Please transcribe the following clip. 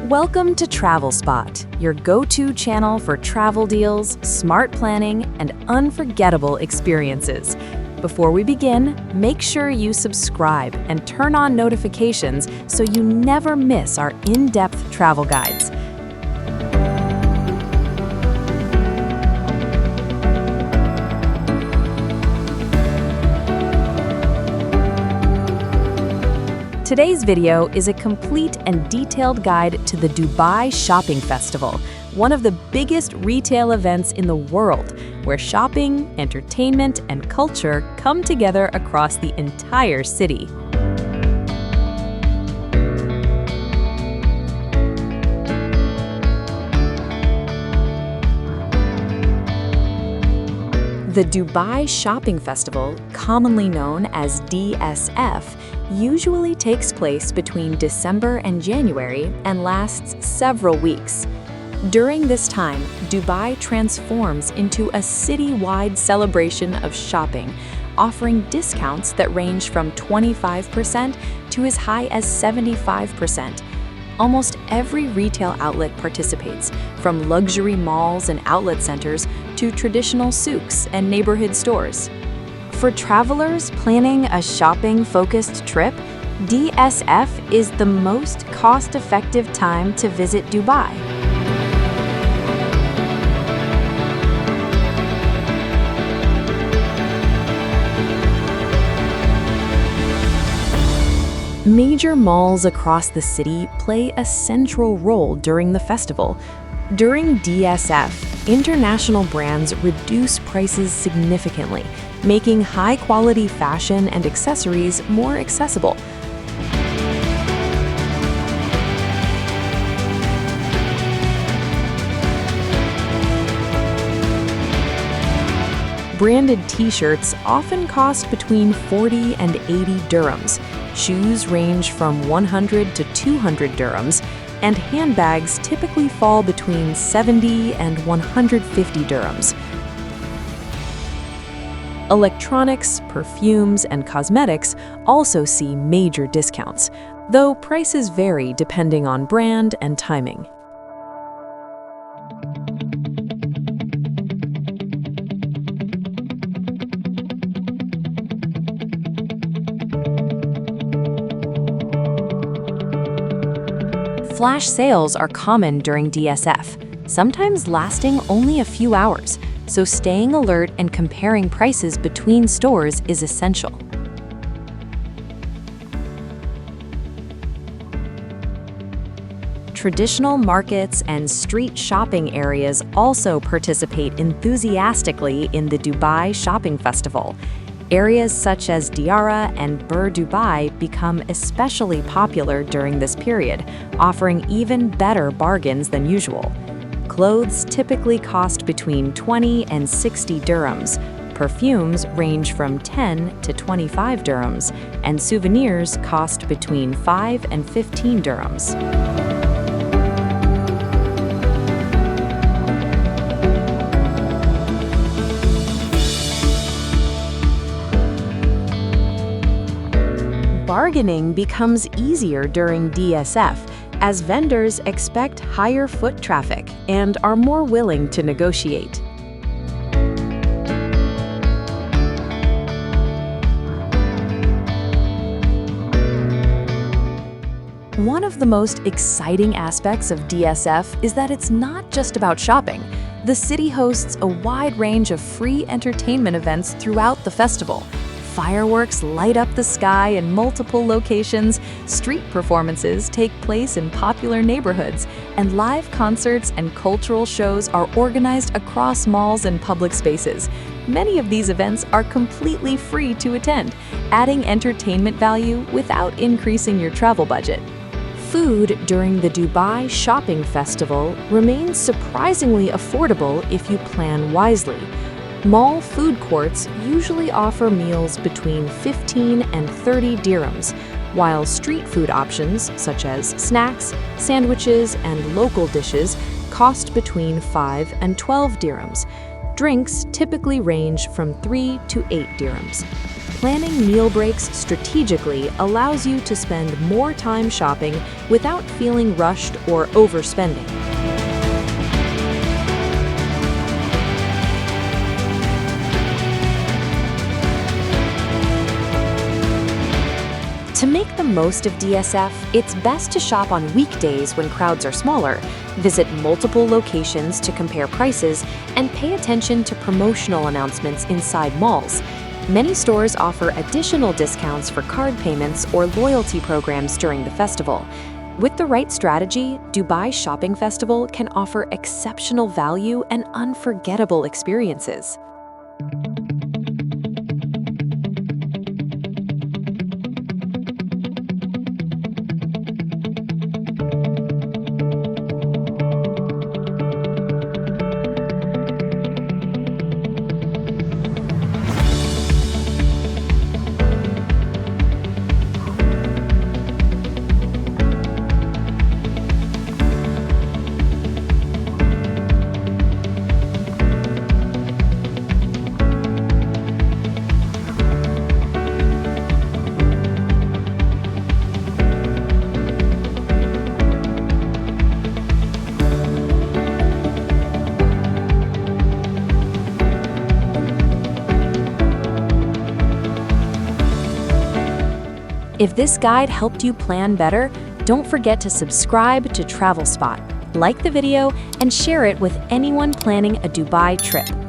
Welcome to TravelSpot, your go-to channel for travel deals, smart planning, and unforgettable experiences. Before we begin, make sure you subscribe and turn on notifications so you never miss our in-depth travel guides. Today's video is a complete and detailed guide to the Dubai Shopping Festival, one of the biggest retail events in the world, where shopping, entertainment, and culture come together across the entire city. The Dubai Shopping Festival, commonly known as DSF, usually takes place between December and January and lasts several weeks. During this time, Dubai transforms into a city-wide celebration of shopping, offering discounts that range from 25% to as high as 75%. Almost every retail outlet participates, from luxury malls and outlet centers to traditional souks and neighborhood stores. For travelers planning a shopping-focused trip, DSF is the most cost-effective time to visit Dubai. Major malls across the city play a central role during the festival. During DSF, international brands reduce prices significantly, making high-quality fashion and accessories more accessible. Branded t-shirts often cost between 40 and 80 dirhams. Shoes range from 100 to 200 dirhams, and handbags typically fall between 70 and 150 dirhams. Electronics, perfumes, and cosmetics also see major discounts, though prices vary depending on brand and timing. Flash sales are common during DSF, sometimes lasting only a few hours, so staying alert and comparing prices between stores is essential. Traditional markets and street shopping areas also participate enthusiastically in the Dubai Shopping Festival. Areas such as Diara and Bur Dubai become especially popular during this period, offering even better bargains than usual. Clothes typically cost between 20 and 60 dirhams. Perfumes range from 10 to 25 dirhams, and souvenirs cost between 5 and 15 dirhams. Bargaining becomes easier during DSF as vendors expect higher foot traffic and are more willing to negotiate. One of the most exciting aspects of DSF is that it's not just about shopping. The city hosts a wide range of free entertainment events throughout the festival. Fireworks light up the sky in multiple locations, street performances take place in popular neighborhoods, and live concerts and cultural shows are organized across malls and public spaces. Many of these events are completely free to attend, adding entertainment value without increasing your travel budget. Food during the Dubai Shopping Festival remains surprisingly affordable if you plan wisely. Mall food courts usually offer meals between 15 and 30 dirhams, while street food options such as snacks, sandwiches, and local dishes cost between 5 and 12 dirhams. Drinks typically range from 3 to 8 dirhams. Planning meal breaks strategically allows you to spend more time shopping without feeling rushed or overspending. To make the most of DSF, it's best to shop on weekdays when crowds are smaller, visit multiple locations to compare prices, and pay attention to promotional announcements inside malls. Many stores offer additional discounts for card payments or loyalty programs during the festival. With the right strategy, Dubai Shopping Festival can offer exceptional value and unforgettable experiences. If this guide helped you plan better, don't forget to subscribe to TravelSpot, like the video, and share it with anyone planning a Dubai trip.